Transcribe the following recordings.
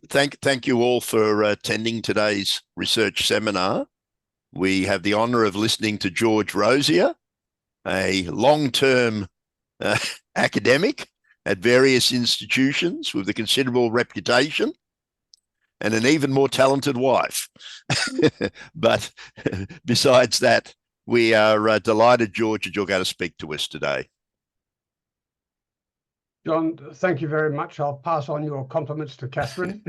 Thank you all for attending today's research seminar. We have the honour of listening to George Rozier, a long-term academic at various institutions with a considerable reputation and an even more talented wife. But besides that, we are delighted, George, that you're going to speak to us today. John, thank you very much. I'll pass on your compliments to Catherine.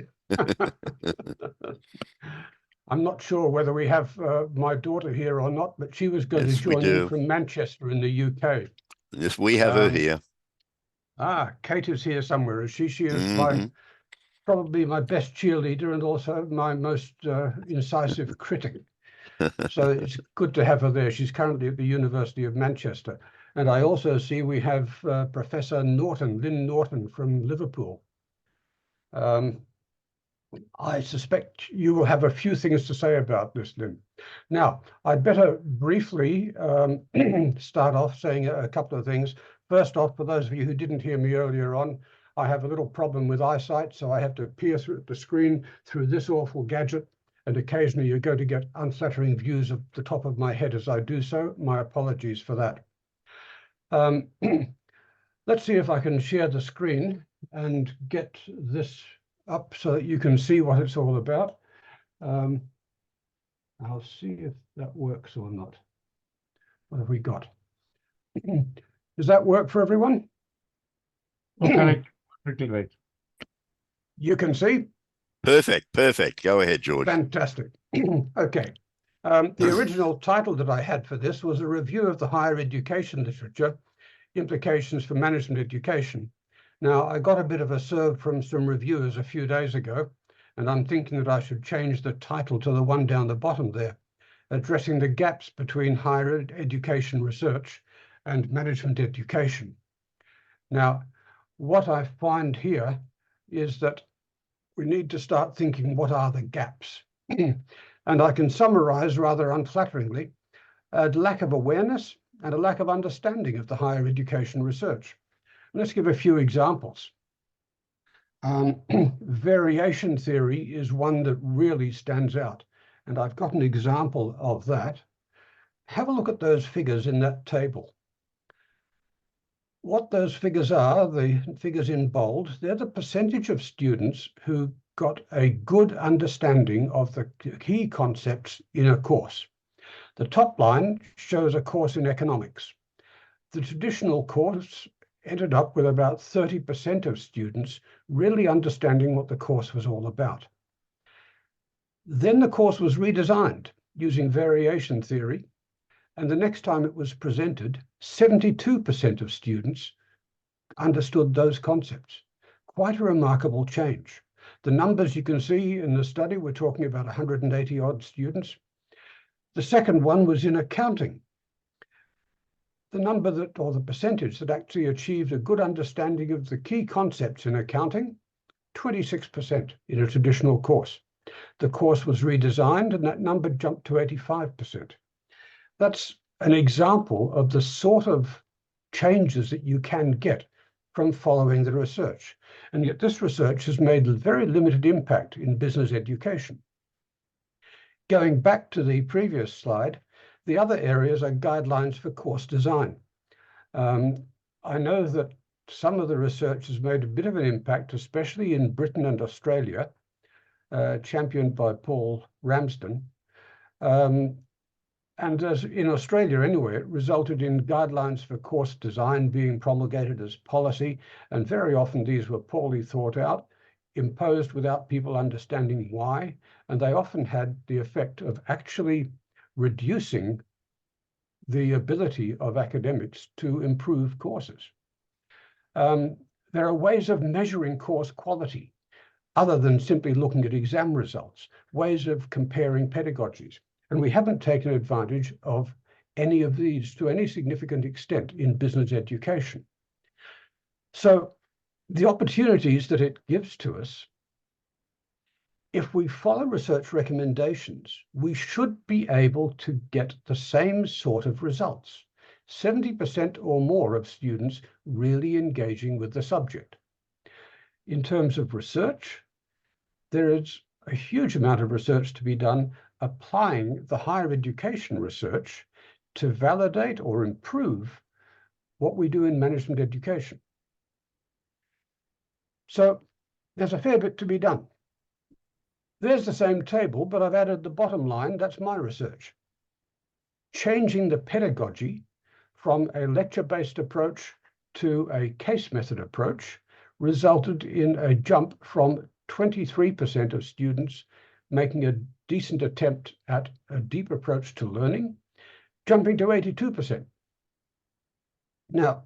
I'm not sure whether we have my daughter here or not, but she was going to join in from Manchester in the UK. Yes, we have her here. Kate is here somewhere, is she? She is probably my best cheerleader and also my most incisive critic. So it's good to have her there. She's currently at the University of Manchester. And I also see we have Professor Norton, Lynn Norton from Liverpool. I suspect you will have a few things to say about this, Lynn. Now, I'd better briefly start off saying a couple of things. First off, for those of you who didn't hear me earlier on, I have a little problem with eyesight, so I have to peer through the screen through this awful gadget, and occasionally you're going to get unflattering views of the top of my head as I do so. My apologies for that. Let's see if I can share the screen and get this up so that you can see what it's all about. I'll see if that works or not. What have we got? Does that work for everyone? Okay. You can see? Perfect. Go ahead, George. Fantastic. Okay. The original title that I had for this was a review of the higher education literature, implications for management education. Now, I got a bit of a serve from some reviewers a few days ago, and I'm thinking that I should change the title to the one down the bottom there, addressing the gaps between higher education research and management education. Now, what I find here is that we need to start thinking, what are the gaps? And I can summarize rather unflatteringly a lack of awareness and a lack of understanding of the higher education research. Let's give a few examples. Variation theory is one that really stands out, and I've got an example of that. Have a look at those figures in that table. What those figures are, the figures in bold, they're the percentage of students who got a good understanding of the key concepts in a course. The top line shows a course in economics. The traditional course ended up with about 30% of students really understanding what the course was all about. Then the course was redesigned using variation theory, and the next time it was presented, 72% of students understood those concepts. Quite a remarkable change. The numbers you can see in the study, we're talking about 180 odd students. The second one was in accounting. The number that, or the percentage that actually achieved a good understanding of the key concepts in accounting, 26% in a traditional course. The course was redesigned and that number jumped to 85%. That's an example of the sort of changes that you can get from following the research. And yet this research has made a very limited impact in business education. Going back to the previous slide, the other areas are guidelines for course design. I know that some of the research has made a bit of an impact, especially in Britain and Australia, championed by Paul Ramsden. And as in Australia anyway, it resulted in guidelines for course design being promulgated as policy, and very often these were poorly thought out, imposed without people understanding why, and they often had the effect of actually reducing the ability of academics to improve courses. There are ways of measuring course quality other than simply looking at exam results, ways of comparing pedagogies. And we haven't taken advantage of any of these to any significant extent in business education. So the opportunities that it gives to us, if we follow research recommendations, we should be able to get the same sort of results. 70% or more of students really engaging with the subject. In terms of research, there is a huge amount of research to be done applying the higher education research to validate or improve what we do in management education. So there's a fair bit to be done. There's the same table, but I've added the bottom line. That's my research. Changing the pedagogy from a lecture-based approach to a case method approach resulted in a jump from 23% of students making a decent attempt at a deep approach to learning, jumping to 82%. Now,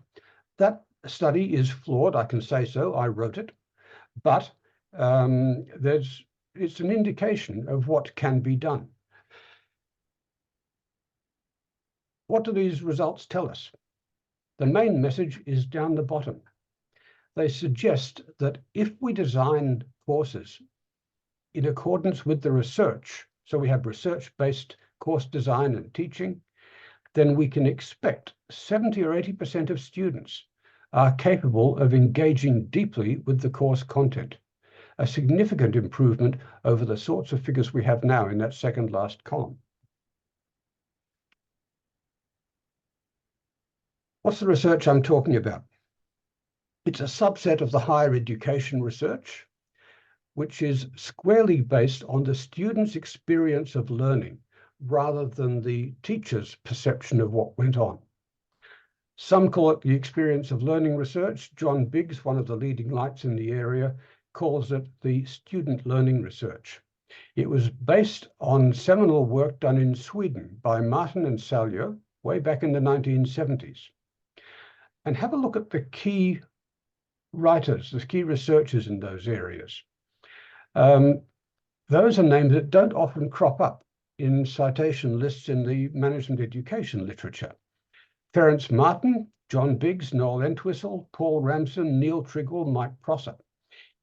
that study is flawed, I can say so, I wrote it, but it's an indication of what can be done. What do these results tell us? The main message is down the bottom. They suggest that if we design courses in accordance with the research, so we have research-based course design and teaching, then we can expect 70 or 80% of students are capable of engaging deeply with the course content, a significant improvement over the sorts of figures we have now in that second last column. What's the research I'm talking about? It's a subset of the higher education research, which is squarely based on the student's experience of learning rather than the teacher's perception of what went on. Some call it the experience of learning research. John Biggs, one of the leading lights in the area, calls it the student learning research. It was based on seminal work done in Sweden by Martin and Saljo way back in the 1970s. And have a look at the key writers, the key researchers in those areas. Those are names that don't often crop up in citation lists in the management education literature. Ferenc Martin, John Biggs, Noel Entwistle, Paul Ramsden, Neil Triggle, Mike Prosser.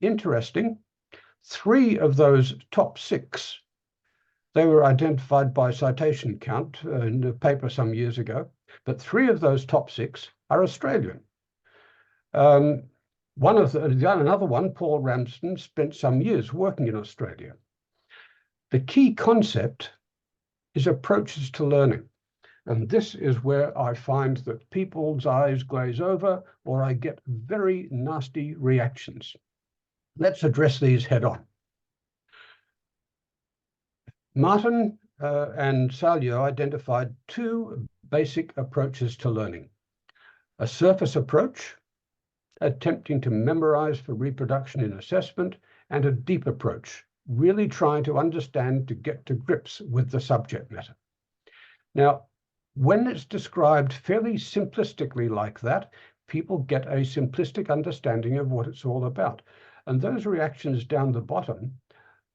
Interesting, 3 of those top 6, they were identified by citation count in a paper some years ago, but 3 of those top 6 are Australian. Another one, Paul Ramsden, spent some years working in Australia. The key concept is approaches to learning. And this is where I find that people's eyes glaze over or I get very nasty reactions. Let's address these head on. Martin and Saljo identified 2 basic approaches to learning. A surface approach, attempting to memorize for reproduction in assessment, and a deep approach, really trying to understand to get to grips with the subject matter. Now, when it's described fairly simplistically like that, people get a simplistic understanding of what it's all about. And those reactions down the bottom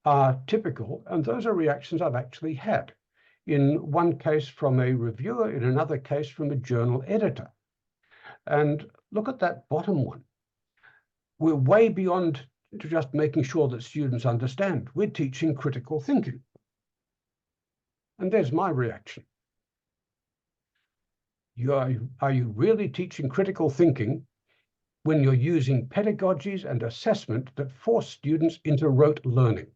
are typical, and those are reactions I've actually had. In one case from a reviewer, in another case from a journal editor. And look at that bottom one. We're way beyond to just making sure that students understand. We're teaching critical thinking. And there's my reaction. Are you really teaching critical thinking when you're using pedagogies and assessment that force students into rote learning?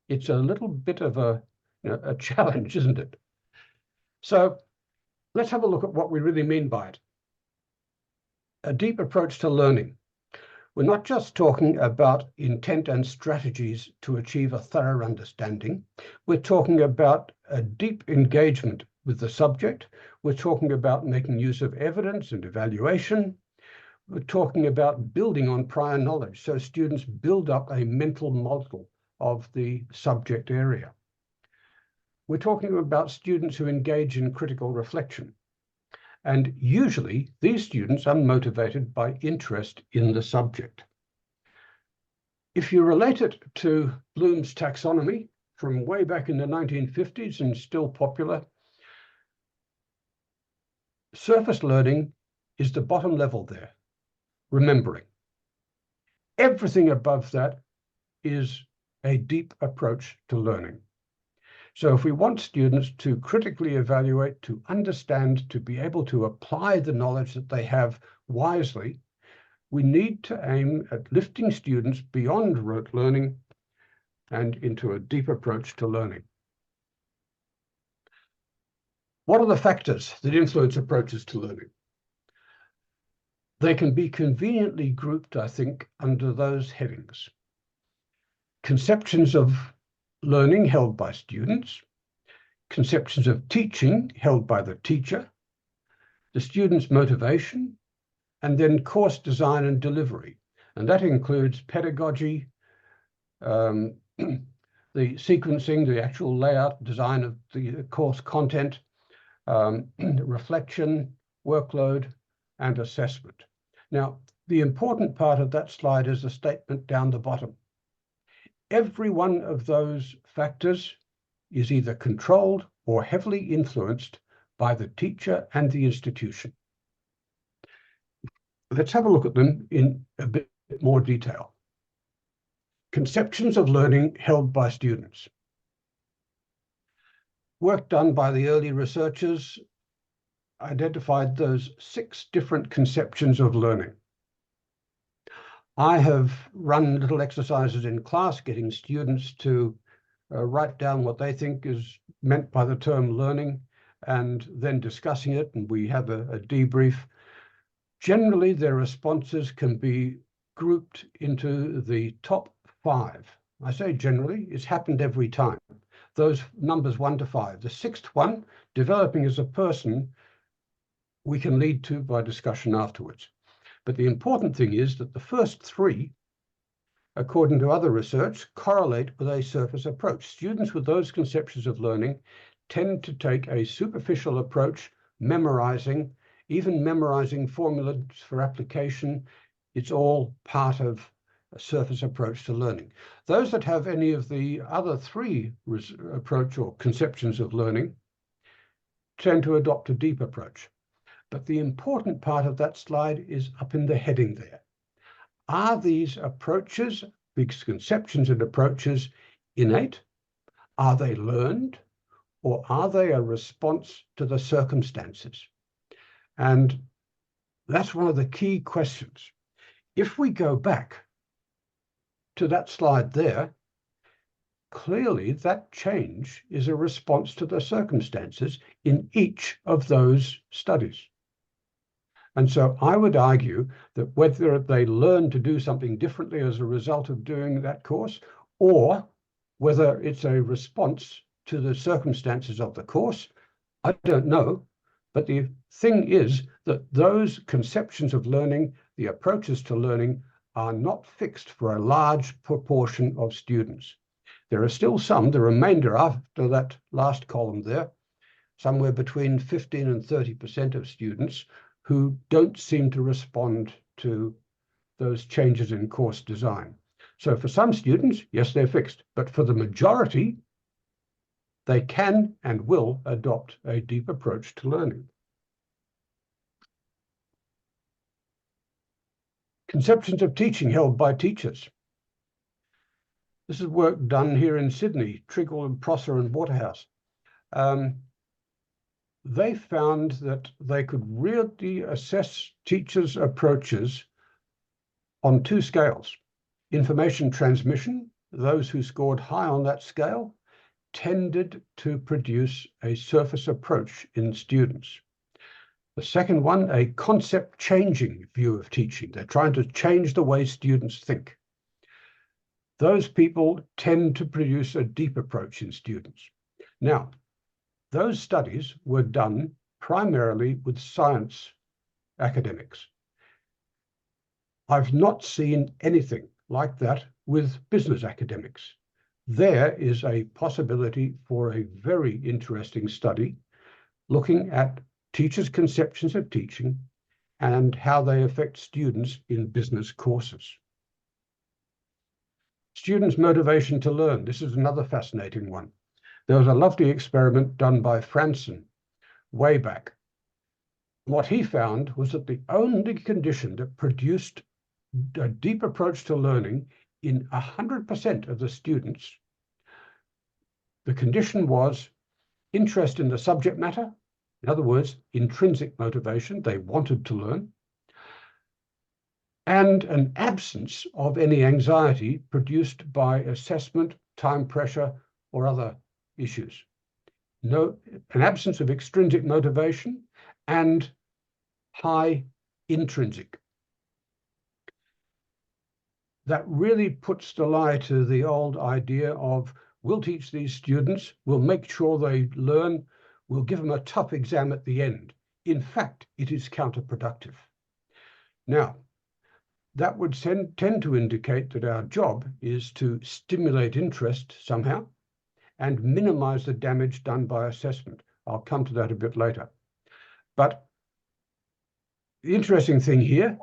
It's a little bit of a challenge, isn't it? So let's have a look at what we really mean by it. A deep approach to learning. We're not just talking about intent and strategies to achieve a thorough understanding. We're talking about a deep engagement with the subject. We're talking about making use of evidence and evaluation. We're talking about building on prior knowledge, so students build up a mental model of the subject area. We're talking about students who engage in critical reflection. And usually these students are motivated by interest in the subject. If you relate it to Bloom's taxonomy from way back in the 1950s and still popular, surface learning is the bottom level there, remembering. Everything above that is a deep approach to learning. So if we want students to critically evaluate, to understand, to be able to apply the knowledge that they have wisely, we need to aim at lifting students beyond rote learning and into a deep approach to learning. What are the factors that influence approaches to learning? They can be conveniently grouped, I think, under those headings. Conceptions of learning held by students, conceptions of teaching held by the teacher, the student's motivation, and then course design and delivery. And that includes pedagogy, the sequencing, the actual layout, design of the course content, reflection, workload, and assessment. Now, the important part of that slide is the statement down the bottom. Every one of those factors is either controlled or heavily influenced by the teacher and the institution. Let's have a look at them in a bit more detail. Conceptions of learning held by students. Work done by the early researchers identified those 6 different conceptions of learning. I have run little exercises in class, getting students to write down what they think is meant by the term learning, and then discussing it, and we have a debrief. Generally, their responses can be grouped into the top 5. I say generally, it's happened every time. Those numbers 1 to 5. The 6th one, developing as a person, we can lead to by discussion afterwards. But the important thing is that the first 3, according to other research, correlate with a surface approach. Students with those conceptions of learning tend to take a superficial approach, memorizing, even memorizing formulas for application. It's all part of a surface approach to learning. Those that have any of the other 3 approach or conceptions of learning tend to adopt a deep approach. But the important part of that slide is up in the heading there. Are these approaches, these conceptions and approaches, innate? Are they learned? Or are they a response to the circumstances? And that's one of the key questions. If we go back to that slide there, clearly that change is a response to the circumstances in each of those studies. And so I would argue that whether they learn to do something differently as a result of doing that course, or whether it's a response to the circumstances of the course, I don't know. But the thing is that those conceptions of learning, the approaches to learning, are not fixed for a large proportion of students. There are still some, the remainder after that last column there, somewhere between 15 and 30% of students who don't seem to respond to those changes in course design. So for some students, yes, they're fixed, but for the majority, they can and will adopt a deep approach to learning. Conceptions of teaching held by teachers. This is work done here in Sydney, Triggle and Prosser and Waterhouse. They found that they could really assess teachers' approaches on 2 scales. Information transmission, those who scored high on that scale, tended to produce a surface approach in students. The second one, a concept-changing view of teaching. They're trying to change the way students think. Those people tend to produce a deep approach in students. Now, those studies were done primarily with science academics. I've not seen anything like that with business academics. There is a possibility for a very interesting study looking at teachers' conceptions of teaching and how they affect students in business courses. Students' motivation to learn. This is another fascinating one. There was a lovely experiment done by Franson way back. What he found was that the only condition that produced a deep approach to learning in 100% of the students, the condition was interest in the subject matter. In other words, intrinsic motivation, they wanted to learn. and an absence of any anxiety produced by assessment, time pressure, or other issues. An absence of extrinsic motivation and high intrinsic. That really puts the lie to the old idea of we'll teach these students, we'll make sure they learn, we'll give them a tough exam at the end. In fact, it is counterproductive. Now, that would tend to indicate that our job is to stimulate interest somehow and minimize the damage done by assessment. I'll come to that a bit later. But the interesting thing here,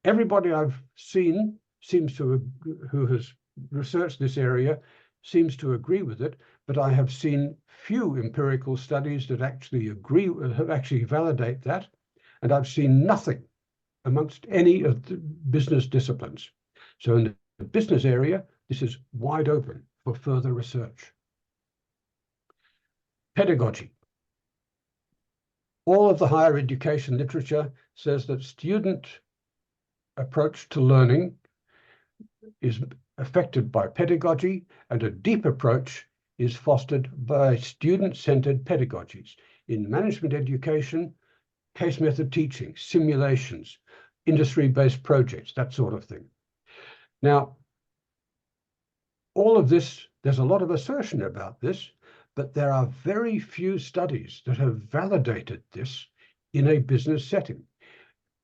everybody I've seen who has researched this area seems to agree with it, but I have seen few empirical studies that actually validate that, and I've seen nothing amongst any of the business disciplines. So in the business area, this is wide open for further research. Pedagogy. All of the higher education literature says that student approach to learning is affected by pedagogy, and a deep approach is fostered by student-centered pedagogies in management education, case method teaching, simulations, industry-based projects, that sort of thing. Now, all of this, there's a lot of assertion about this, but there are very few studies that have validated this in a business setting.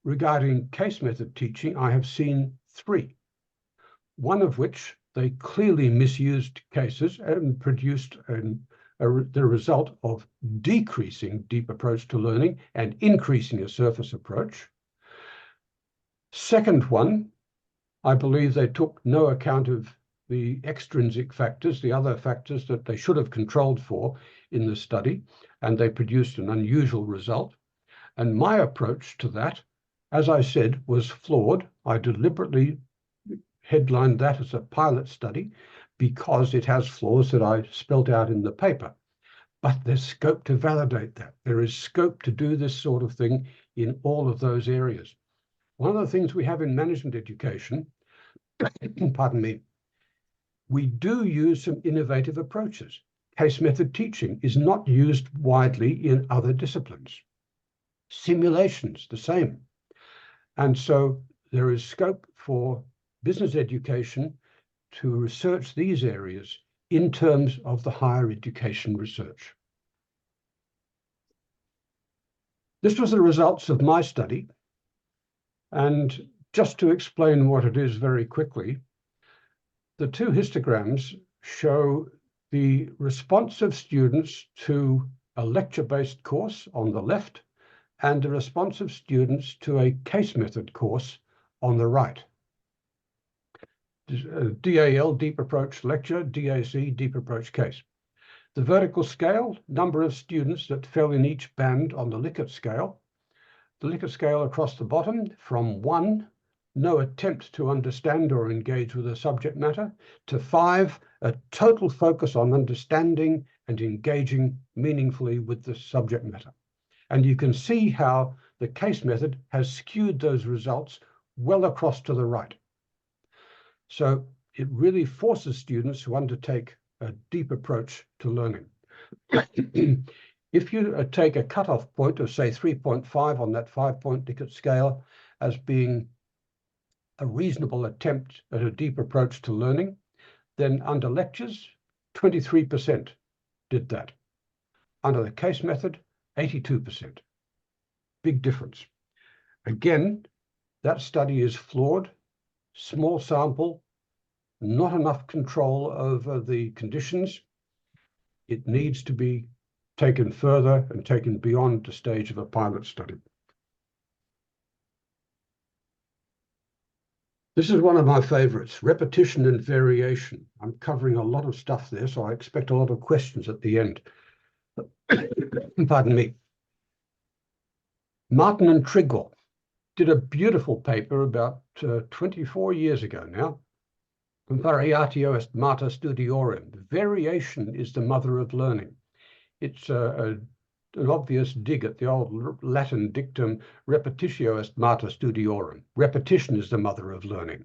Regarding case method teaching, I have seen 3, one of which they clearly misused cases and produced the result of decreasing deep approach to learning and increasing a surface approach. Second one, I believe they took no account of the extrinsic factors, the other factors that they should have controlled for in the study, and they produced an unusual result. And my approach to that, as I said, was flawed. I deliberately headlined that as a pilot study because it has flaws that I spelt out in the paper. But there's scope to validate that. There is scope to do this sort of thing in all of those areas. One of the things we have in management education, pardon me, we do use some innovative approaches. Case method teaching is not used widely in other disciplines. Simulations, the same. And so there is scope for business education to research these areas in terms of the higher education research. This was the results of my study. And just to explain what it is very quickly, the 2 histograms show the response of students to a lecture-based course on the left and the response of students to a case method course on the right. DAL, deep approach lecture, DAC, deep approach case. The vertical scale, number of students that fell in each band on the Likert scale. The Likert scale across the bottom from 1, no attempt to understand or engage with the subject matter, to 5, a total focus on understanding and engaging meaningfully with the subject matter. And you can see how the case method has skewed those results well across to the right. So it really forces students to undertake a deep approach to learning. If you take a cutoff point of, say, 3.5 on that 5-point Likert scale as being a reasonable attempt at a deep approach to learning, then under lectures, 23% did that. Under the case method, 82%. Big difference. Again, that study is flawed, small sample, not enough control over the conditions. It needs to be taken further and taken beyond the stage of a pilot study. This is one of my favorites, repetition and variation. I'm covering a lot of stuff there, so I expect a lot of questions at the end. Pardon me. Martin and Trigwell did a beautiful paper about 24 years ago now. Variatio est mater studiorum. Variation is the mother of learning. It's a an obvious dig at the old Latin dictum, repetitio est mater studiorum. Repetition is the mother of learning.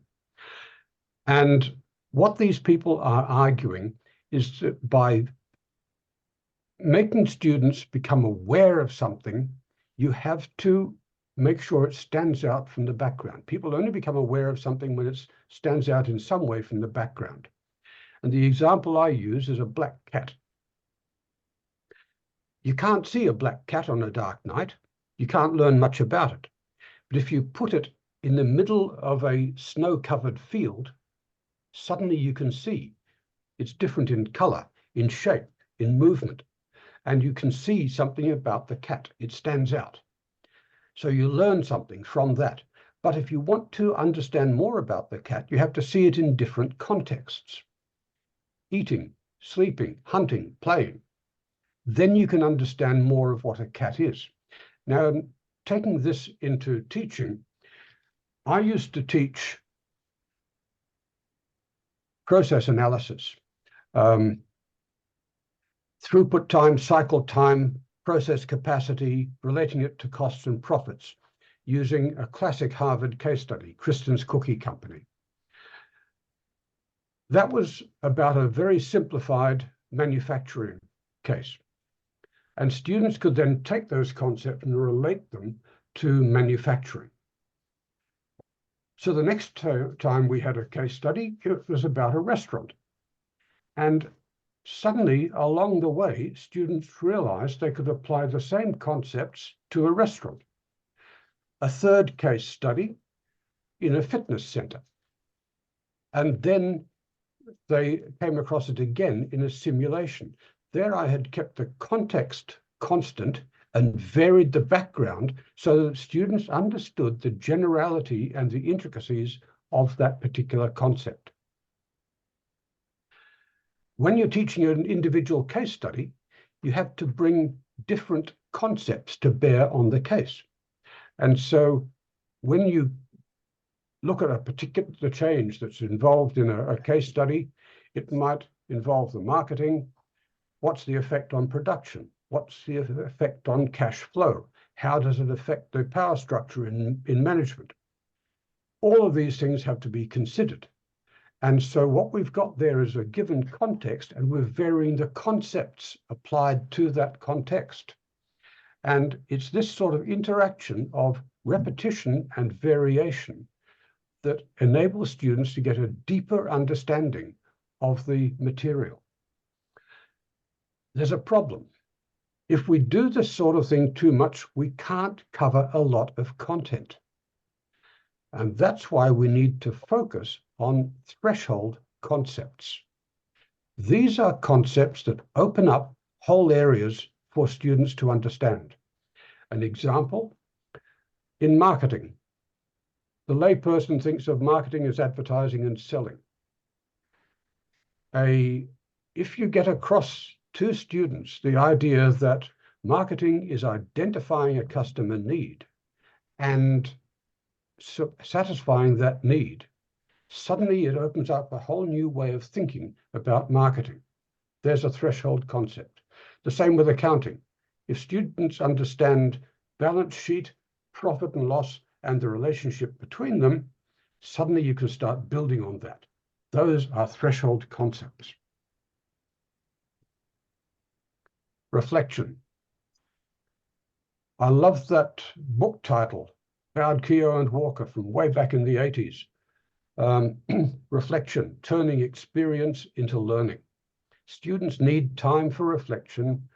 And what these people are arguing is that by making students become aware of something, you have to make sure it stands out from the background. People only become aware of something when it stands out in some way from the background. And the example I use is a black cat. You can't see a black cat on a dark night. You can't learn much about it. But if you put it in the middle of a snow-covered field, suddenly you can see it's different in color, in shape, in movement, and you can see something about the cat. It stands out. So you learn something from that. But if you want to understand more about the cat, you have to see it in different contexts. Eating, sleeping, hunting, playing. Then you can understand more of what a cat is. Now, taking this into teaching, I used to teach process analysis, throughput time, cycle time, process capacity, relating it to costs and profits, using a classic Harvard case study, Kristen's Cookie Company. That was about a very simplified manufacturing case. And students could then take those concepts and relate them to manufacturing. So the next time we had a case study, it was about a restaurant. And suddenly, along the way, students realized they could apply the same concepts to a restaurant. A third case study in a fitness center. And then they came across it again in a simulation. There I had kept the context constant and varied the background so that students understood the generality and the intricacies of that particular concept. When you're teaching an individual case study, you have to bring different concepts to bear on the case. And so when you look at a particular change that's involved in a case study, it might involve the marketing. What's the effect on production? What's the effect on cash flow? How does it affect the power structure in management? All of these things have to be considered. And so what we've got there is a given context, and we're varying the concepts applied to that context. And it's this sort of interaction of repetition and variation that enables students to get a deeper understanding of the material. There's a problem. If we do this sort of thing too much, we can't cover a lot of content. And that's why we need to focus on threshold concepts. These are concepts that open up whole areas for students to understand. An example, in marketing, the layperson thinks of marketing as advertising and selling. If you get across to students the idea that marketing is identifying a customer need and satisfying that need, suddenly it opens up a whole new way of thinking about marketing. There's a threshold concept. The same with accounting. If students understand balance sheet, profit and loss, and the relationship between them, suddenly you can start building on that. Those are threshold concepts. Reflection. I love that book title, Bowd, Keogh and Walker, from way back in the 80s. Reflection, turning experience into learning. Students need time for reflection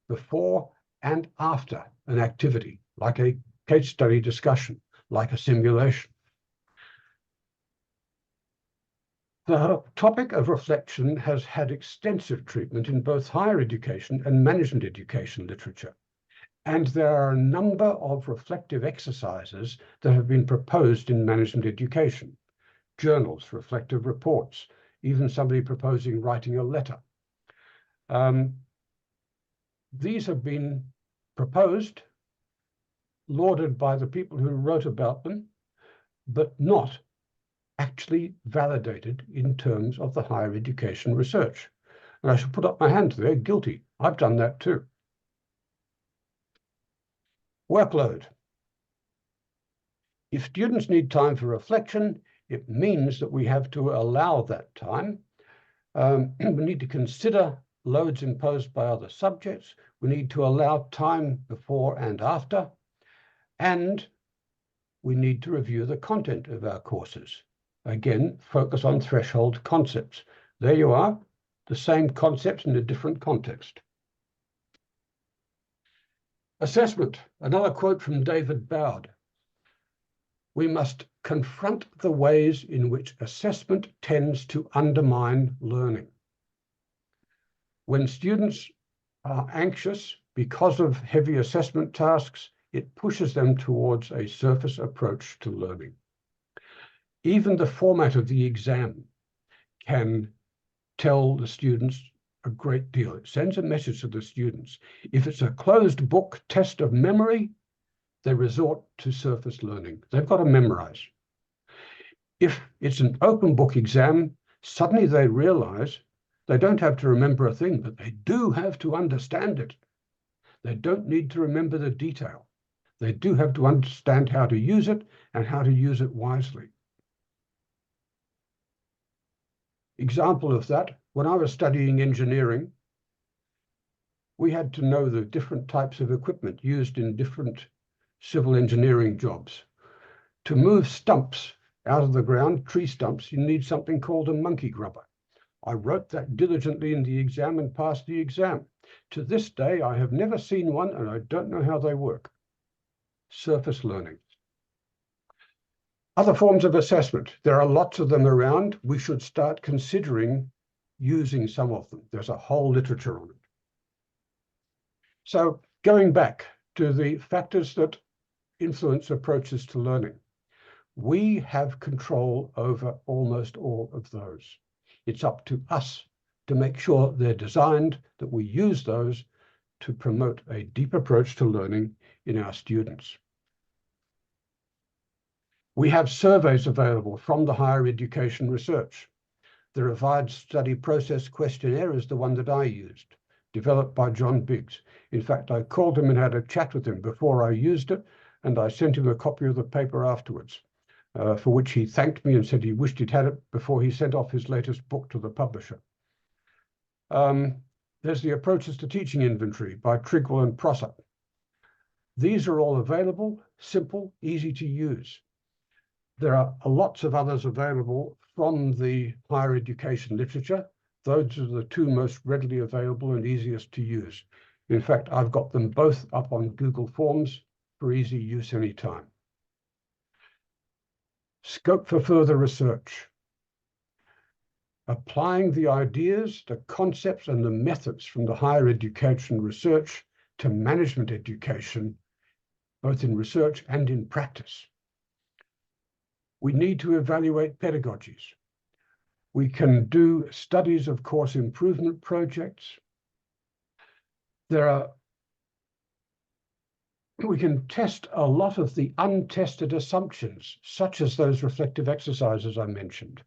before and after an activity, like a case study discussion, like a simulation. The topic of reflection has had extensive treatment in both higher education and management education literature. And there are a number of reflective exercises that have been proposed in management education. Journals, reflective reports, even somebody proposing writing a letter. These have been proposed, lauded by the people who wrote about them, but not actually validated in terms of the higher education research. And I should put up my hand there, guilty. I've done that too. Workload. If students need time for reflection, it means that we have to allow that time. We need to consider loads imposed by other subjects. We need to allow time before and after, and we need to review the content of our courses. Again, focus on threshold concepts. There you are, the same concepts in a different context. Assessment, another quote from David Bowd. We must confront the ways in which assessment tends to undermine learning. When students are anxious because of heavy assessment tasks, it pushes them towards a surface approach to learning. Even the format of the exam can tell the students a great deal. It sends a message to the students. If it's a closed book test of memory, they resort to surface learning. They've got to memorize. If it's an open book exam, suddenly they realize they don't have to remember a thing, but they do have to understand it. They don't need to remember the detail. They do have to understand how to use it and how to use it wisely. Example of that, when I was studying engineering, we had to know the different types of equipment used in different civil engineering jobs. To move stumps out of the ground, tree stumps, you need something called a monkey grubber. I wrote that diligently in the exam and passed the exam. To this day, I have never seen one and I don't know how they work. Surface learning. Other forms of assessment. There are lots of them around. We should start considering using some of them. There's a whole literature on it. So going back to the factors that influence approaches to learning, we have control over almost all of those. It's up to us to make sure they're designed, that we use those to promote a deep approach to learning in our students. We have surveys available from the higher education research. The revised study process questionnaire is the one that I used, developed by John Biggs. In fact, I called him and had a chat with him before I used it, and I sent him a copy of the paper afterwards, for which he thanked me and said he wished he'd had it before he sent off his latest book to the publisher. There's the Approaches to Teaching inventory by Trigwell and Prosser. These are all available, simple, easy to use. There are lots of others available from the higher education literature. Those are the two most readily available and easiest to use. In fact, I've got them both up on Google Forms for easy use anytime. Scope for further research. Applying the ideas, the concepts, and the methods from the higher education research to management education, both in research and in practice. We need to evaluate pedagogies. We can do studies of course improvement projects. We can test a lot of the untested assumptions, such as those reflective exercises I mentioned.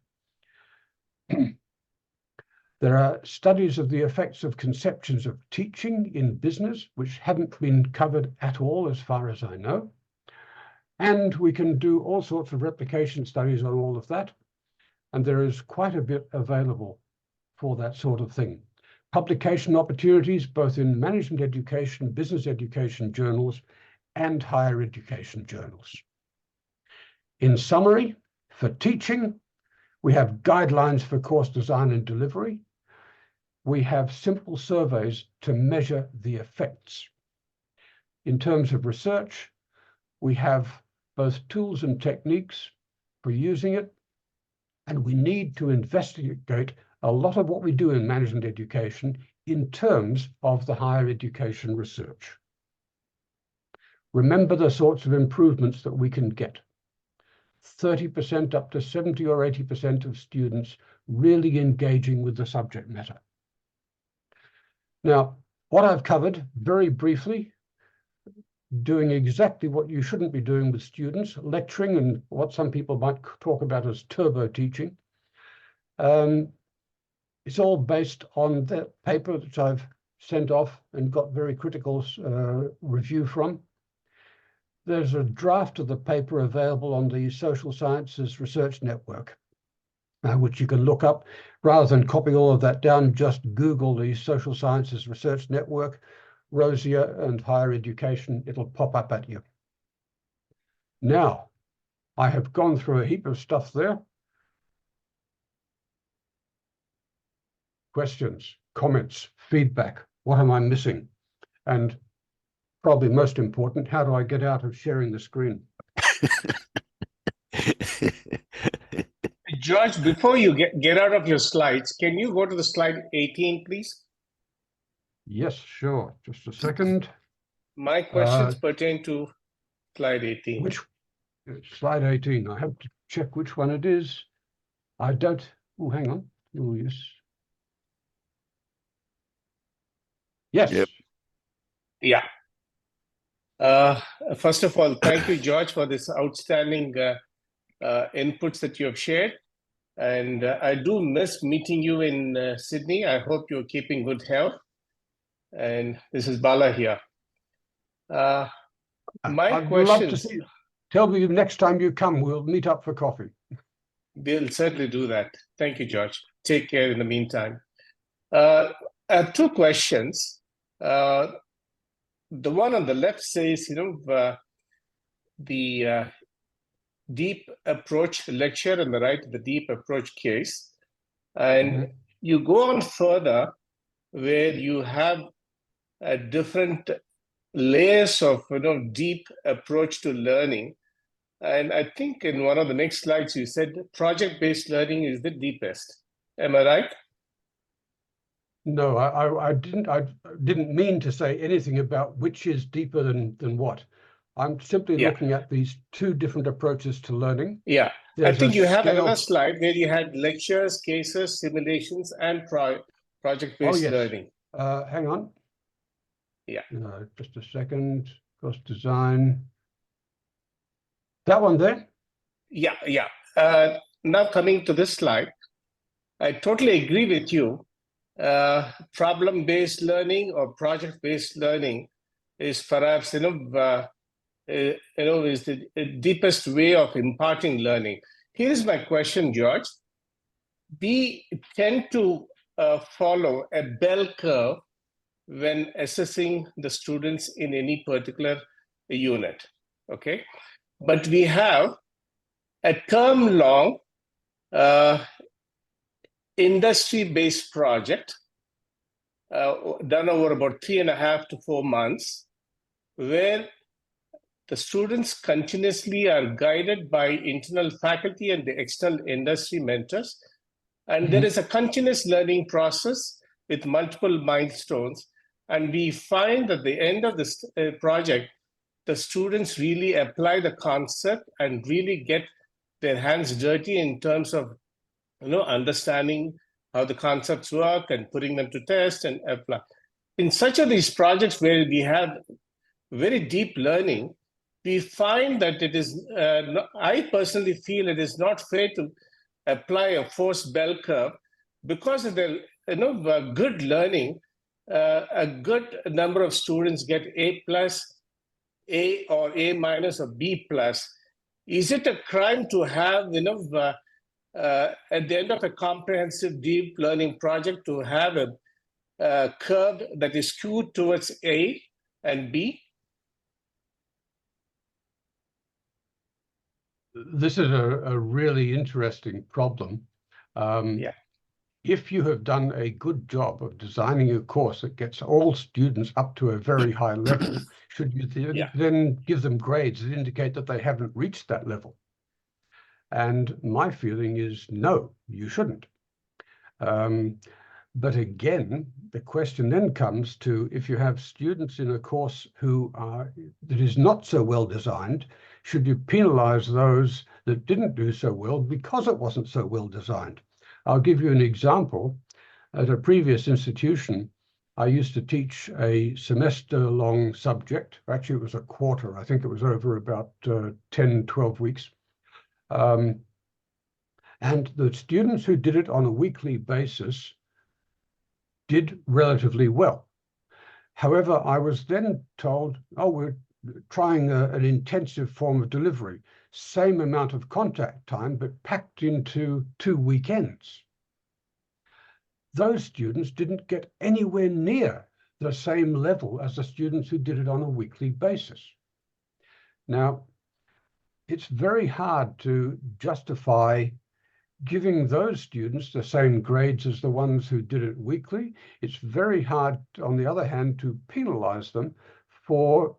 There are studies of the effects of conceptions of teaching in business, which haven't been covered at all as far as I know. And we can do all sorts of replication studies on all of that. And there is quite a bit available for that sort of thing. Publication opportunities, both in management education, business education journals, and higher education journals. In summary, for teaching, we have guidelines for course design and delivery. We have simple surveys to measure the effects. In terms of research, we have both tools and techniques for using it, and we need to investigate a lot of what we do in management education in terms of the higher education research. Remember the sorts of improvements that we can get. 30% up to 70 or 80% of students really engaging with the subject matter. Now, what I've covered very briefly, doing exactly what you shouldn't be doing with students, lecturing and what some people might talk about as turbo teaching. It's all based on that paper that I've sent off and got very critical review from. there's a draft of the paper available on the Social Sciences Research Network, which you can look up. Rather than copy all of that down, just Google the Social Sciences Research Network, Rosier and higher education. It'll pop up at you. Now, I have gone through a heap of stuff there. Questions, comments, feedback. What am I missing? And probably most important, how do I get out of sharing the screen? George, before you get out of your slides, can you go to the slide 18, please? Yes, sure. Just a second. My questions pertain to slide 18. Which slide 18? I have to check which one it is. I don't. Oh, hang on. Oh, yes. Yes. Yep. Yeah. First of all, thank you, George, for this outstanding inputs that you have shared. And I do miss meeting you in Sydney. I hope you're keeping good health. And this is Bala here. My I'd question. love to see. Tell me next time you come, we'll meet up for coffee. We'll certainly do that. Thank you, George. Take care in the meantime. Two questions. The one on the left says, the deep approach lecture, and the right, the deep approach case. And you go on further where you have different layers of deep approach to learning. And I think in one of the next slides, you said project-based learning is the deepest. Am I right? No, I didn't mean to say anything about which is deeper than what. I'm simply looking at these two different approaches to learning. Yeah, There's I think you have scale... another slide where you had lectures, cases, simulations, and project-based learning. Hang on. Yeah. Just a second. Cost design. That one there? Yeah. Now coming to this slide, I totally agree with you. Problem-based learning or project-based learning is perhaps is the deepest way of imparting learning. Here is my question, George. We tend to follow a bell curve when assessing the students in any particular unit, okay? But we have a term-long industry-based project done over about 3.5 to 4 months, where the students continuously are guided by internal faculty and the external industry mentors. And there is a continuous learning process with multiple milestones. And we find at the end of this project, the students really apply the concept and really get their hands dirty in terms of understanding how the concepts work and putting them to test and apply. In such of these projects where we have very deep learning, we find that it is, I personally feel it is not fair to apply a forced bell curve, because of the good learning, a good number of students get A+, A or A- or B+. Is it a crime to have at the end of a comprehensive deep learning project to have a curve that is skewed towards A and B? This is a really interesting problem. If you have done a good job of designing a course that gets all students up to a very high level, should you then give them grades that indicate that they haven't reached that level? And my feeling is no, you shouldn't. But again, the question then comes to, if you have students in a course that is not so well designed, should you penalize those that didn't do so well because it wasn't so well designed? I'll give you an example. At a previous institution, I used to teach a semester-long subject. Actually, it was a quarter. I think it was over about 10, 12 weeks. And the students who did it on a weekly basis did relatively well. However, I was then told, oh, we're trying an intensive form of delivery, same amount of contact time, but packed into 2 weekends. Those students didn't get anywhere near the same level as the students who did it on a weekly basis. Now, it's very hard to justify giving those students the same grades as the ones who did it weekly. It's very hard, on the other hand, to penalize them for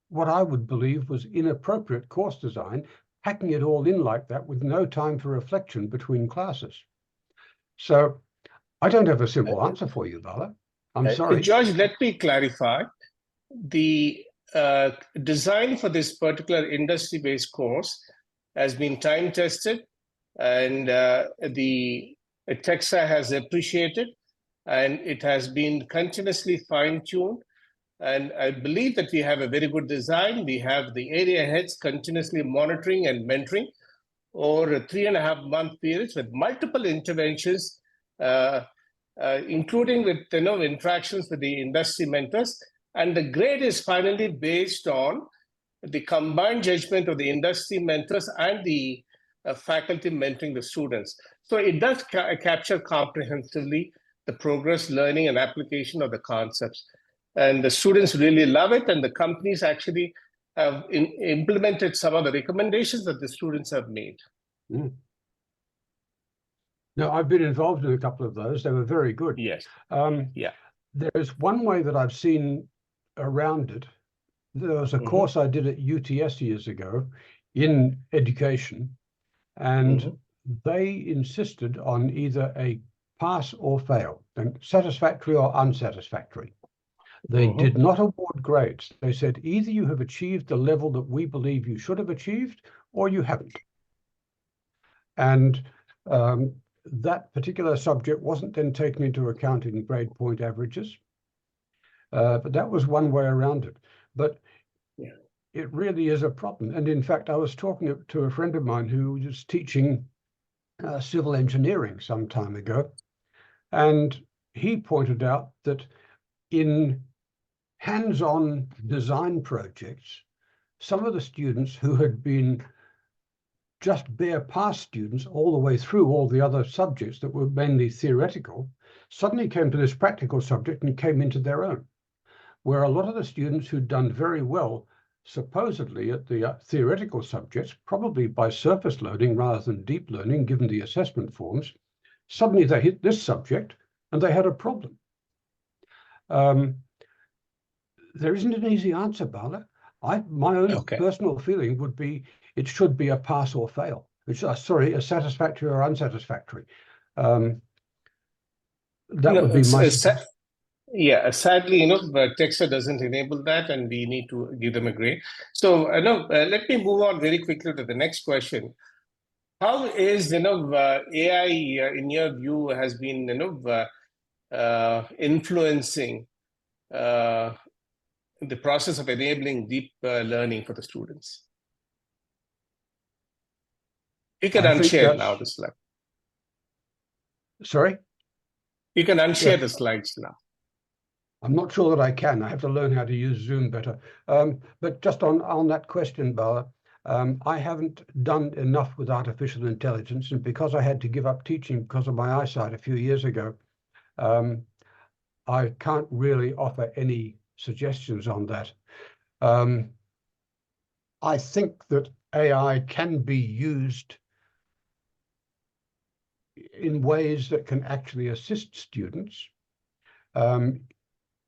what I would believe was inappropriate course design, packing it all in like that with no time for reflection between classes. So I don't have a simple answer for you, Bala. I'm sorry. George, let me clarify. The design for this particular industry-based course has been time-tested, and the TEXA has appreciated, and it has been continuously fine-tuned. And I believe that we have a very good design. We have the area heads continuously monitoring and mentoring over a 3.5-month periods with multiple interventions, including with interactions with the industry mentors. And the grade is finally based on the combined judgment of the industry mentors and the faculty mentoring the students. So it does capture comprehensively the progress, learning, and application of the concepts. And the students really love it, and the companies actually have implemented some of the recommendations that the students have made. Mm. No, I've been involved in a couple of those. They were very good. Yes. Yeah. There's one way that I've seen around it. There was a course I did at UTS years ago in education, and they insisted on either a pass or fail, and satisfactory or unsatisfactory. They did not award grades. They said either you have achieved the level that we believe you should have achieved, or you haven't. And that particular subject wasn't then taken into account in grade point averages. But that was one way around it. But it really is a problem. And in fact, I was talking to a friend of mine who was teaching civil engineering some time ago. And he pointed out that in hands-on design projects, some of the students who had been just bare pass students all the way through all the other subjects that were mainly theoretical, suddenly came to this practical subject and came into their own, where a lot of the students who'd done very well, supposedly at the theoretical subjects, probably by surface learning rather than deep learning, given the assessment forms, suddenly they hit this subject and they had a problem. There isn't an easy answer, Bala. My own personal feeling would be it should be a pass or fail, which a satisfactory or unsatisfactory. That would be my. Sadly, TEXA doesn't enable that, and we need to give them a grade. So, let me move on very quickly to the next question. How is, AI, in your view, has been, influencing the process of enabling deep learning for the students? You can unshare now the slide. Sorry? You can unshare the slides now. I'm not sure that I can. I have to learn how to use Zoom better. But just on that question, Bala, I haven't done enough with artificial intelligence, and because I had to give up teaching because of my eyesight a few years ago, I can't really offer any suggestions on that. I think that AI can be used in ways that can actually assist students.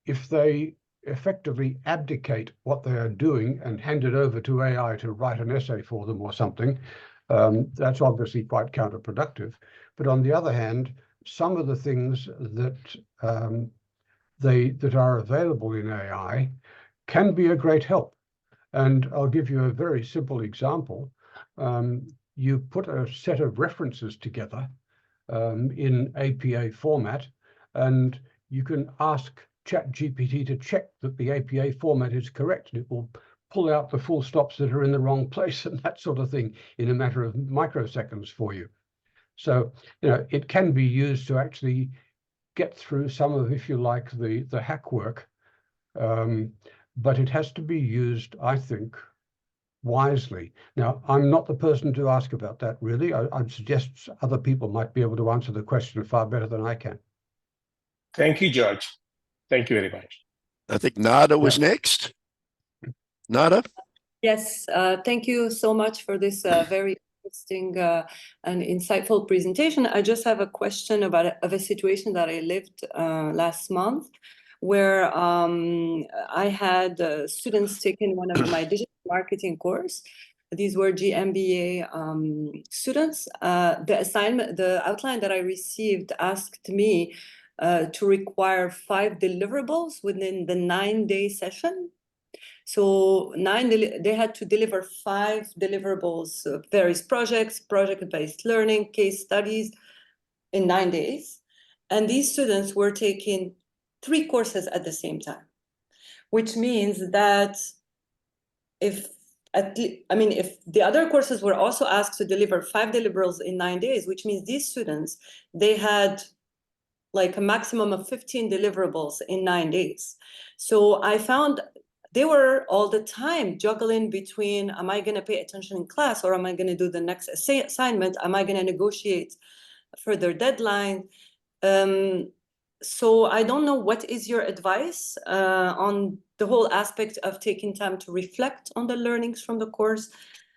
If they effectively abdicate what they are doing and hand it over to AI to write an essay for them or something, that's obviously quite counterproductive. But on the other hand, some of the things that that are available in AI can be a great help. And I'll give you a very simple example. You put a set of references together in APA format, and you can ask ChatGPT to check that the APA format is correct, and it will pull out the full stops that are in the wrong place and that sort of thing in a matter of microseconds for you. So, it can be used to actually get through some of, if you like, the hack work but it has to be used, I think, wisely. Now, I'm not the person to ask about that, really. I'd suggest other people might be able to answer the question far better than I can. Thank you, George. Thank you very much. I think Nada was next. Nada? Yes, thank you so much for this very interesting and insightful presentation. I just have a question about a situation that I lived last month, where I had students taking one of my digital marketing course. These were GMBA students. The outline that I received asked me to require 5 deliverables within the 9-day session. So they had to deliver 5 deliverables, various projects, project-based learning, case studies in 9 days. And these students were taking 3 courses at the same time, which means that if the other courses were also asked to deliver 5 deliverables in 9 days, which means these students, they had like a maximum of 15 deliverables in 9 days. So I found they were all the time juggling between, am I going to pay attention in class, or am I going to do the next assignment? Am I going to negotiate further deadline? So I don't know, what is your advice on the whole aspect of taking time to reflect on the learnings from the course?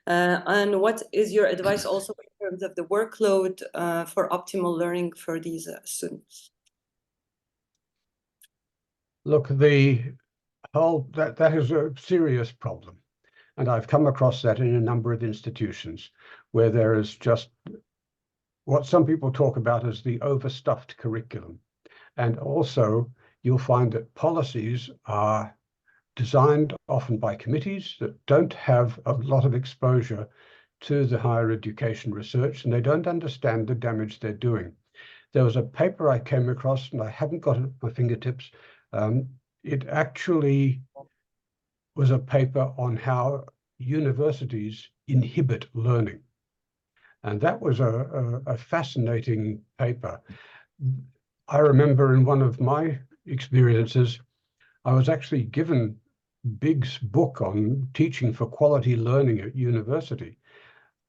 And what is your advice also in terms of the workload for optimal learning for these students? Look, that is a serious problem. And I've come across that in a number of institutions where there is just what some people talk about as the overstuffed curriculum. And also, you'll find that policies are designed often by committees that don't have a lot of exposure to the higher education research, and they don't understand the damage they're doing. There was a paper I came across, and I haven't got it at my fingertips. It actually was a paper on how universities inhibit learning. And that was a fascinating paper. I remember in one of my experiences, I was actually given Big's book on teaching for quality learning at university.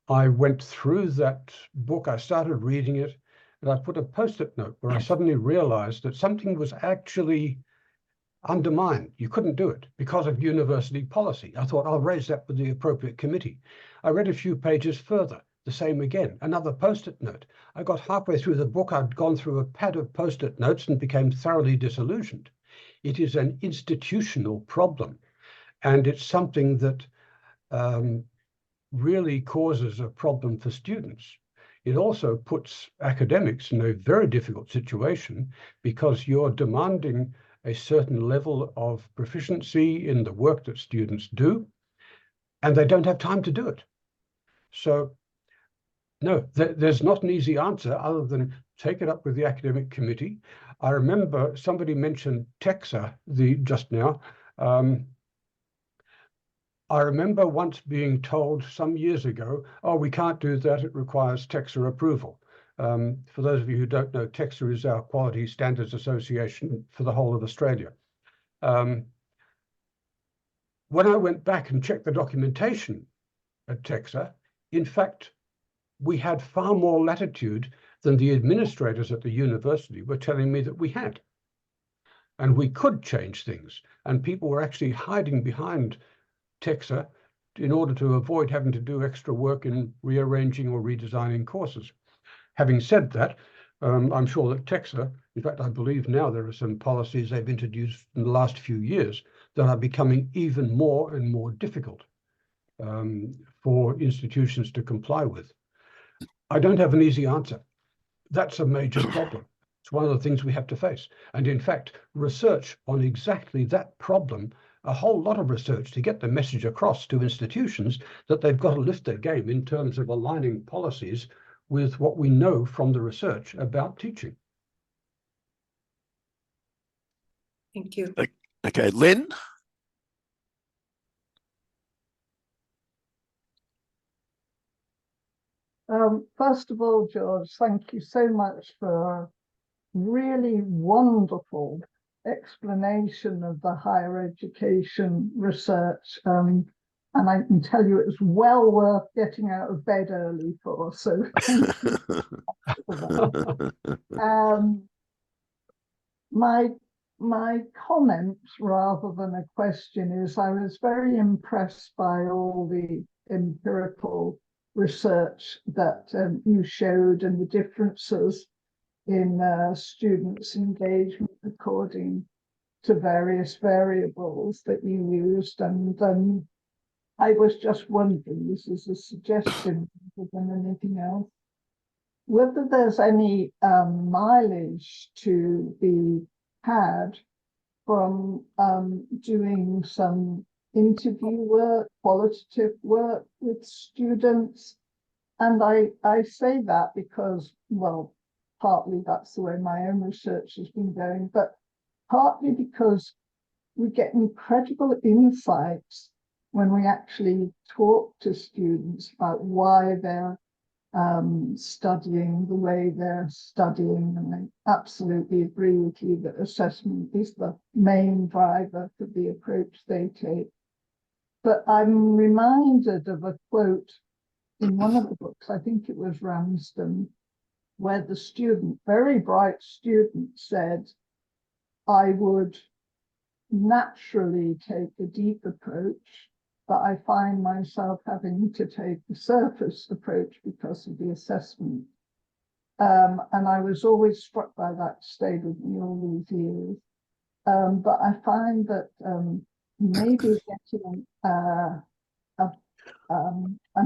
I went through that book, I started reading it, and I put a post-it note where I suddenly realized that something was actually undermined. You couldn't do it because of university policy. I thought, I'll raise that with the appropriate committee. I read a few pages further, the same again, another post-it note. I got halfway through the book, I'd gone through a pad of post-it notes and became thoroughly disillusioned. It is an institutional problem, and it's something that really causes a problem for students. It also puts academics in a very difficult situation because you're demanding a certain level of proficiency in the work that students do, and they don't have time to do it. So no, there's not an easy answer other than take it up with the academic committee. I remember somebody mentioned TEQSA just now. I remember once being told some years ago, oh, we can't do that, it requires TEQSA approval. For those of you who don't know, TEQSA is our Quality Standards Association for the whole of Australia. When I went back and checked the documentation at TEQSA, in fact, we had far more latitude than the administrators at the university were telling me that we had. And we could change things, and people were actually hiding behind TEQSA in order to avoid having to do extra work in rearranging or redesigning courses. Having said that, I'm sure that TEQSA, in fact, I believe now there are some policies they've introduced in the last few years that are becoming even more and more difficult for institutions to comply with. I don't have an easy answer. That's a major problem. It's one of the things we have to face. And in fact, research on exactly that problem, a whole lot of research to get the message across to institutions that they've got to lift their game in terms of aligning policies with what we know from the research about teaching. Thank you. Okay, Lynn? First of all, George, thank you so much for a really wonderful explanation of the higher education research. And I can tell you it was well worth getting out of bed early for. So thank you for that. My comment, rather than a question, is I was very impressed by all the empirical research that you showed and the differences in students' engagement according to various variables that you used. And I was just wondering, this is a suggestion rather than anything else, whether there's any mileage to be had from doing some interview work, qualitative work with students. And I say that because, well, partly that's the way my own research has been going, but partly because we get incredible insights when we actually talk to students about why they're studying the way they're studying. And I absolutely agree with you that assessment is the main driver for the approach they take. But I'm reminded of a quote in one of the books, I think it was Ramsden, where the student, very bright student, said, I would naturally take a deep approach, but I find myself having to take the surface approach because of the assessment. And I was always struck by that, stayed with me all these years. But I find that maybe getting an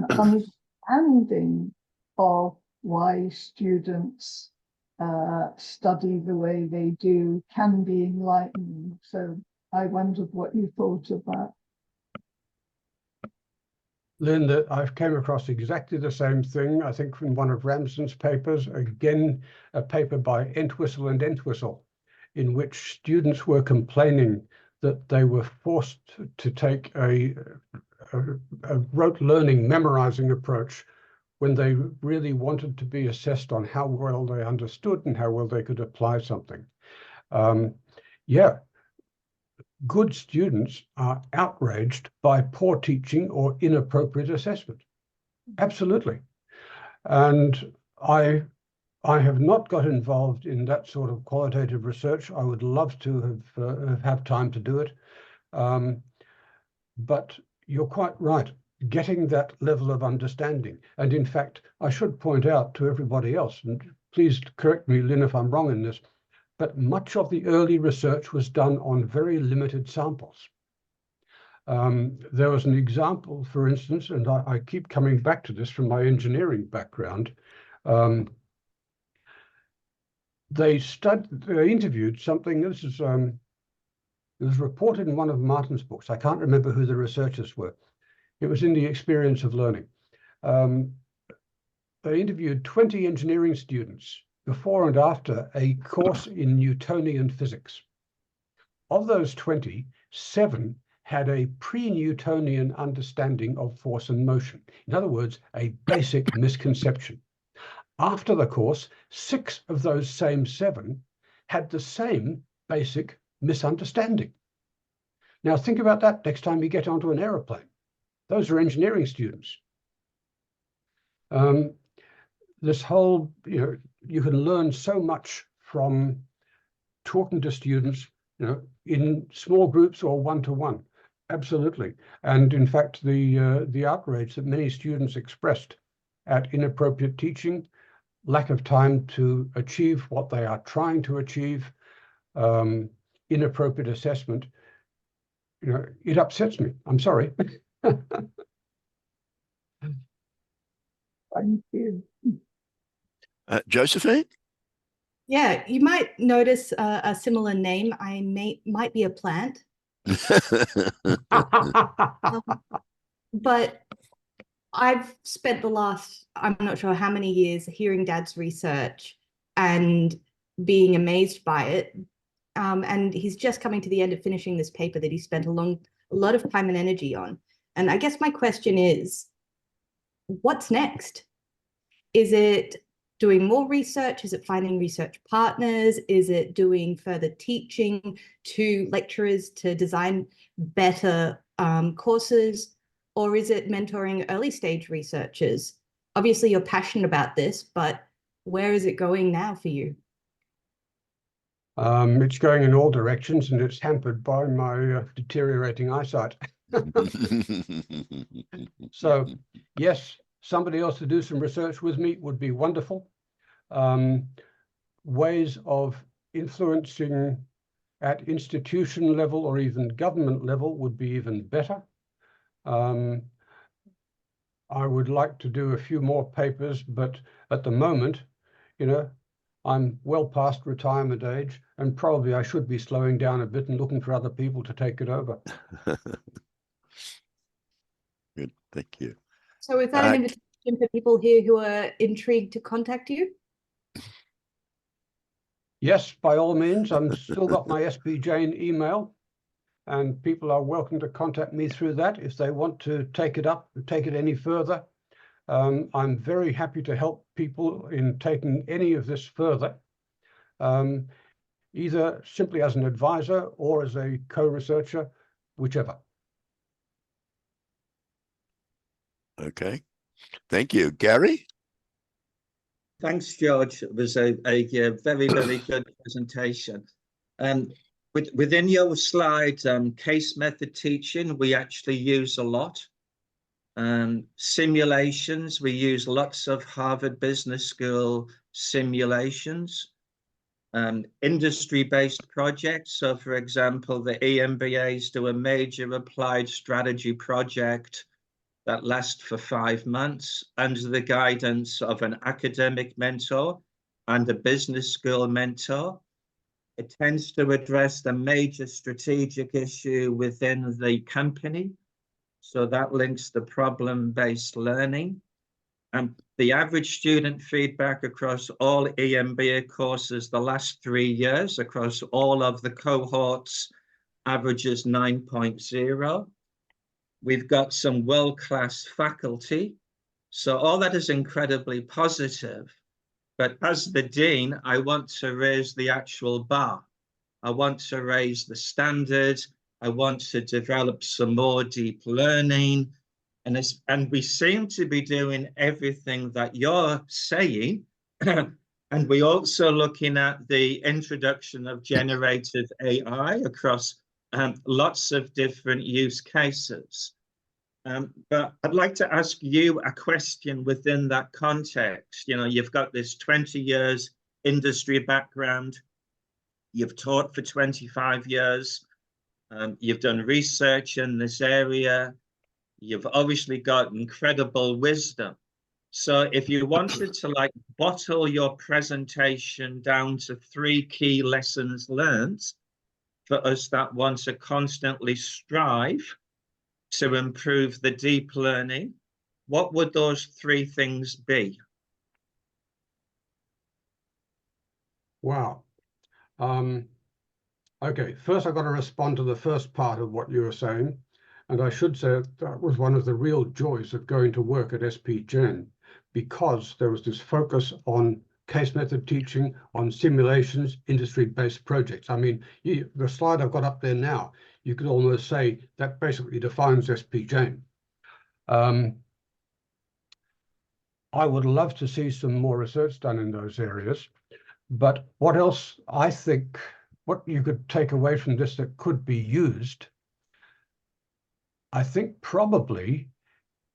understanding of why students study the way they do can be enlightening. So I wondered what you thought of that. Linda, I've came across exactly the same thing, I think from one of Ramsden's papers, again, a paper by Entwistle and Entwistle, in which students were complaining that they were forced to take a rote learning, memorizing approach when they really wanted to be assessed on how well they understood and how well they could apply something. Yeah. Good students are outraged by poor teaching or inappropriate assessment. Absolutely. And I have not got involved in that sort of qualitative research. I would love to have time to do it. But you're quite right, getting that level of understanding. And in fact, I should point out to everybody else, and please correct me, Lynn, if I'm wrong in this, but much of the early research was done on very limited samples. There was an example, for instance, and I keep coming back to this from my engineering background. They interviewed something, this is, it was reported in one of Martin's books. I can't remember who the researchers were. It was in The Experience of Learning. They interviewed 20 engineering students before and after a course in Newtonian physics. Of those 20, 7 had a pre-Newtonian understanding of force and motion. In other words, a basic misconception. After the course, 6 of those same 7 had the same basic misunderstanding. Now think about that next time you get onto an aeroplane. Those are engineering students. This whole, you can learn so much from talking to students, in small groups or one-to-one. Absolutely. And in fact, the outrage that many students expressed at inappropriate teaching, lack of time to achieve what they are trying to achieve, inappropriate assessment, it upsets me. I'm sorry. Thank you. Josephine? Yeah, you might notice a similar name. I might be a plant, but I've spent the last, I'm not sure how many years, hearing Dad's research and being amazed by it. And he's just coming to the end of finishing this paper that he spent a lot of time and energy on. And I guess my question is, what's next? Is it doing more research? Is it finding research partners? Is it doing further teaching to lecturers to design better courses? Or is it mentoring early stage researchers? Obviously, you're passionate about this, but where is it going now for you? It's going in all directions, and it's hampered by my deteriorating eyesight. So, yes, somebody else to do some research with me would be wonderful. Ways of influencing at institution level or even government level would be even better. I would like to do a few more papers, but at the moment, you know, I'm well past retirement age, and probably I should be slowing down a bit and looking for other people to take it over. Good, thank you. So is that an invitation for people here who are intrigued to contact you? Yes, by all means. I'm still got my SB Jane email, and people are welcome to contact me through that if they want to take it up, take it any further. I'm very happy to help people in taking any of this further, either simply as an advisor or as a co-researcher, whichever. Okay, thank you. Gary? Thanks, George. It was a very, very good presentation. Within your slides, case method teaching, we actually use a lot. Simulations, we use lots of Harvard Business School simulations. Industry-based projects. So, for example, the EMBAs do a major applied strategy project that lasts for 5 months under the guidance of an academic mentor and a business school mentor. It tends to address the major strategic issue within the company. So that links the problem-based learning. And the average student feedback across all EMBA courses the last 3 years across all of the cohorts averages 9.0. We've got some world-class faculty. So all that is incredibly positive. But as the dean, I want to raise the actual bar. I want to raise the standard. I want to develop some more deep learning. And we seem to be doing everything that you're saying. And we're also looking at the introduction of generative AI across lots of different use cases. But I'd like to ask you a question within that context. You know, you've got this 20 years industry background. You've taught for 25 years. You've done research in this area. You've obviously got incredible wisdom. So if you wanted to like bottle your presentation down to 3 key lessons learned for us that want to constantly strive to improve the deep learning, what would those 3 things be? Wow. Okay, first I've got to respond to the first part of what you were saying. And I should say that was one of the real joys of going to work at SP Gen, because there was this focus on case method teaching, on simulations, industry-based projects. I mean, the slide I've got up there now, you could almost say that basically defines SP Gen. I would love to see some more research done in those areas. But what else I think, what you could take away from this that could be used, I think probably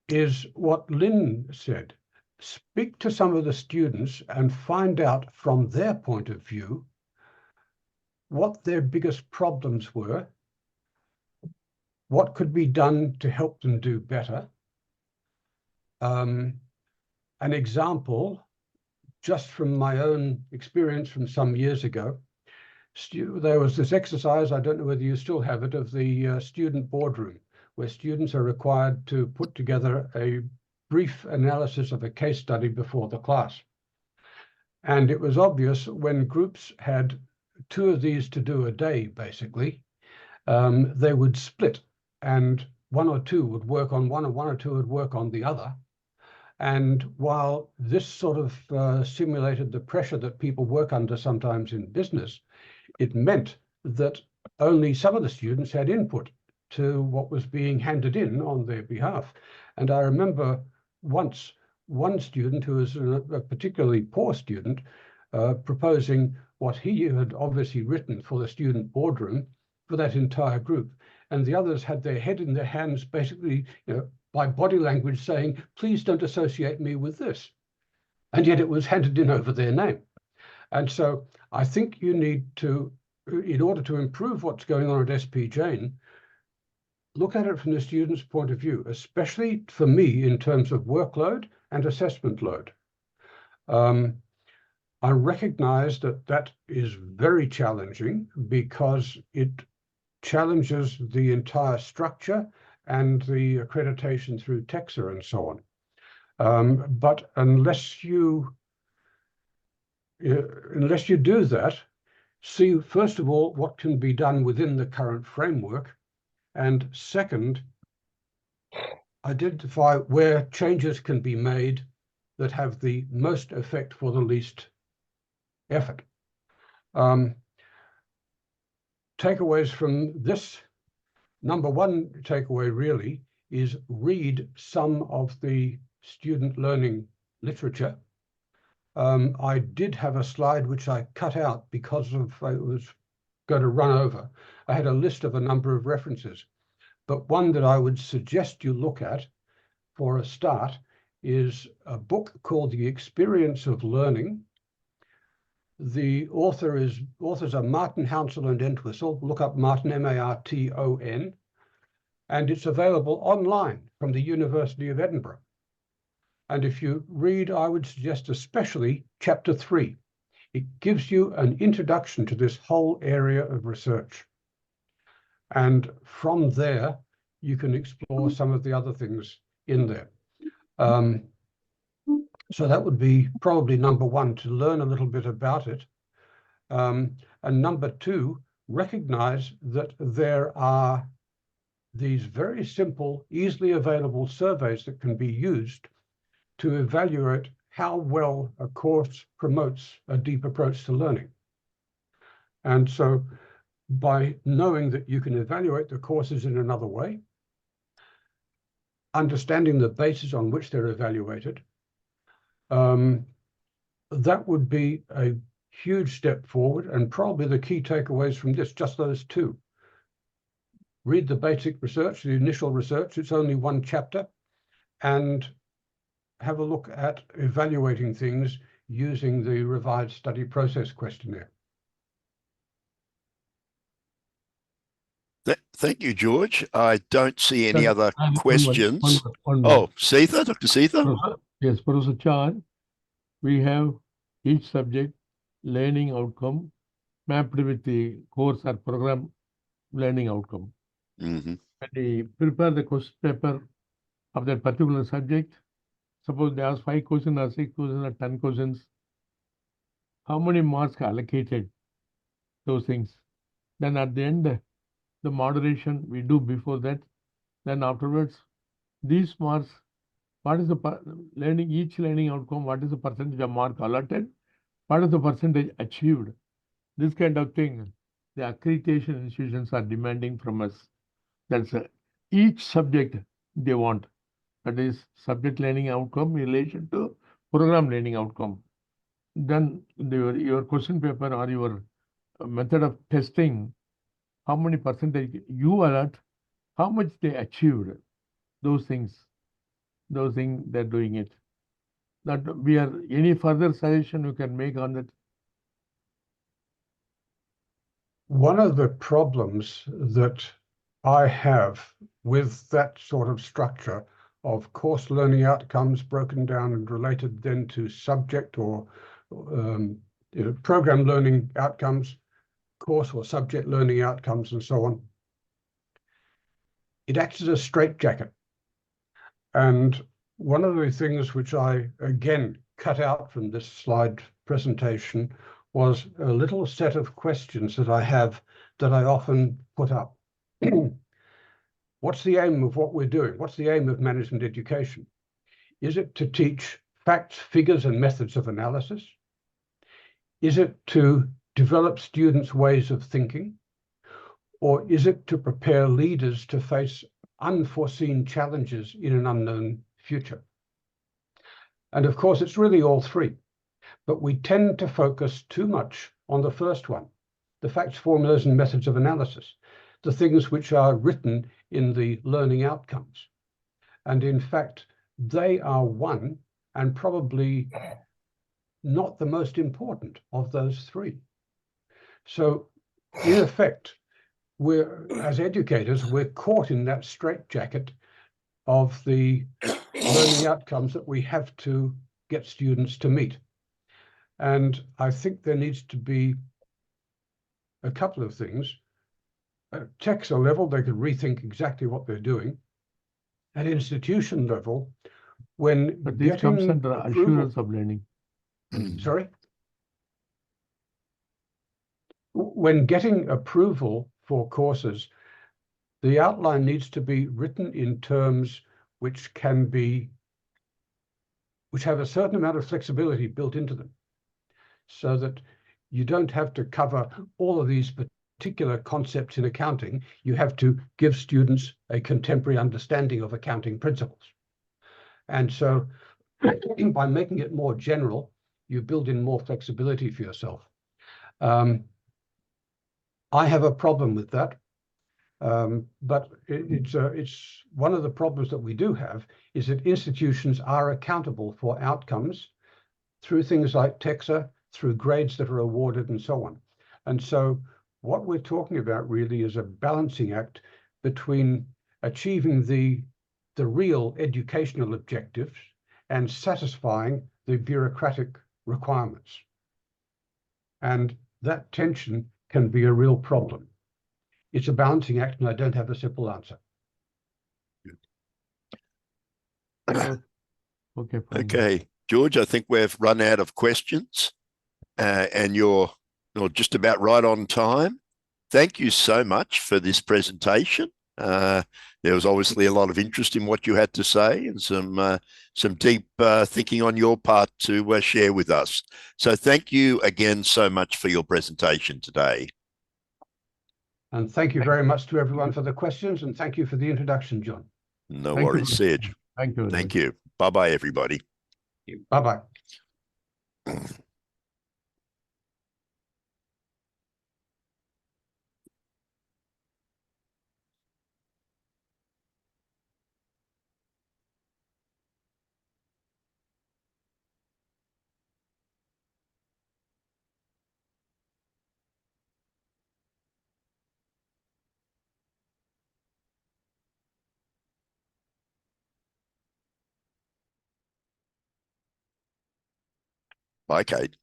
is what Lynn said. Speak to some of the students and find out from their point of view what their biggest problems were, what could be done to help them do better. An example, just from my own experience from some years ago, there was this exercise, I don't know whether you still have it, of the student boardroom, where students are required to put together a brief analysis of a case study before the class. And it was obvious when groups had 2 of these to do a day, basically, they would split, and 1 or 2 would work on one and 1 or 2 would work on the other. And while this sort of simulated the pressure that people work under sometimes in business, it meant that only some of the students had input to what was being handed in on their behalf. And I remember once one student who was a particularly poor student proposing what he had obviously written for the student boardroom for that entire group. And the others had their head in their hands, basically, by body language saying, please don't associate me with this. And yet it was handed in over their name. And so I think you need to, in order to improve what's going on at SP Jain, look at it from the student's point of view, especially for me in terms of workload and assessment load. I recognize that that is very challenging because it challenges the entire structure and the accreditation through TEXA and so on. But unless you do that, see, first of all, what can be done within the current framework, and second, identify where changes can be made that have the most effect for the least effort. Takeaways from this, number one takeaway really is read some of the student learning literature. I did have a slide which I cut out because of I was going to run over. I had a list of a number of references, but one that I would suggest you look at for a start is a book called The Experience of Learning. The authors are Martin, Hounsell and Entwistle. Look up Martin, M-A-R-T-O-N, and it's available online from the University of Edinburgh. And if you read, I would suggest especially chapter 3. It gives you an introduction to this whole area of research. And from there, you can explore some of the other things in there. So that would be probably number one, to learn a little bit about it. And number two, recognize that there are these very simple, easily available surveys that can be used to evaluate how well a course promotes a deep approach to learning. And so by knowing that you can evaluate the courses in another way, understanding the basis on which they're evaluated, that would be a huge step forward, and probably the key takeaways from this, just those two. Read the basic research, the initial research, it's only one chapter, and have a look at evaluating things using the revised study process questionnaire. Thank you, George. I don't see any Sir, other I have questions. one more. Oh, Seetha, Dr. Seetha? Yes, Professor Chan, we have each subject learning outcome mapped with the course or program learning outcome. Mm-hmm. When we prepare the question paper of that particular subject, suppose they ask 5 questions or 6 questions or 10 questions, how many marks are allocated those things? Then at the end, the moderation we do before that. Then afterwards, these marks, what is the each learning outcome, what is the percentage of mark allotted, what is the percentage achieved? This kind of thing, the accreditation institutions are demanding from us. That's each subject they want. That is subject learning outcome in relation to program learning outcome. Then your question paper or your method of testing, how many percentage you allot, how much they achieved, those things they're doing it. That we are, any further suggestion you can make on that? One of the problems that I have with that sort of structure of course learning outcomes broken down and related then to subject or program learning outcomes, course or subject learning outcomes, and so on. It acts as a straitjacket. And one of the things which I, again, cut out from this slide presentation was a little set of questions that I have that I often put up. What's the aim of what we're doing? What's the aim of management education? Is it to teach facts, figures, and methods of analysis? Is it to develop students' ways of thinking? Or is it to prepare leaders to face unforeseen challenges in an unknown future? And of course, it's really all three, but we tend to focus too much on the first one, the facts, formulas, and methods of analysis, the things which are written in the learning outcomes. And in fact, they are one and probably not the most important of those three. So in effect, as educators, we're caught in that straitjacket of the learning outcomes that we have to get students to meet. And I think there needs to be a couple of things. At TEXA level, they could rethink exactly what they're doing. At institution level, when But this comes getting under approval, assurance of learning. sorry? When getting approval for courses, the outline needs to be written in terms which have a certain amount of flexibility built into them, so that you don't have to cover all of these particular concepts in accounting. You have to give students a contemporary understanding of accounting principles. And so by making it more general, you build in more flexibility for yourself. I have a problem with that. But it's one of the problems that we do have is that institutions are accountable for outcomes through things like TEXA, through grades that are awarded and so on. And so what we're talking about really is a balancing act between achieving the real educational objectives and satisfying the bureaucratic requirements. And that tension can be a real problem. It's a balancing act, and I don't have a simple answer. Okay, fine. Okay, George, I think we've run out of questions, and you're just about right on time. Thank you so much for this presentation. There was obviously a lot of interest in what you had to say and some deep thinking on your part to share with us. So thank you again so much for your presentation today. And thank you very much to everyone for the questions, and thank you for the introduction, John. No Thank you worries, very Serge. Thank you. very Thank much. you. Bye-bye, everybody. Bye-bye. Bye, Kate.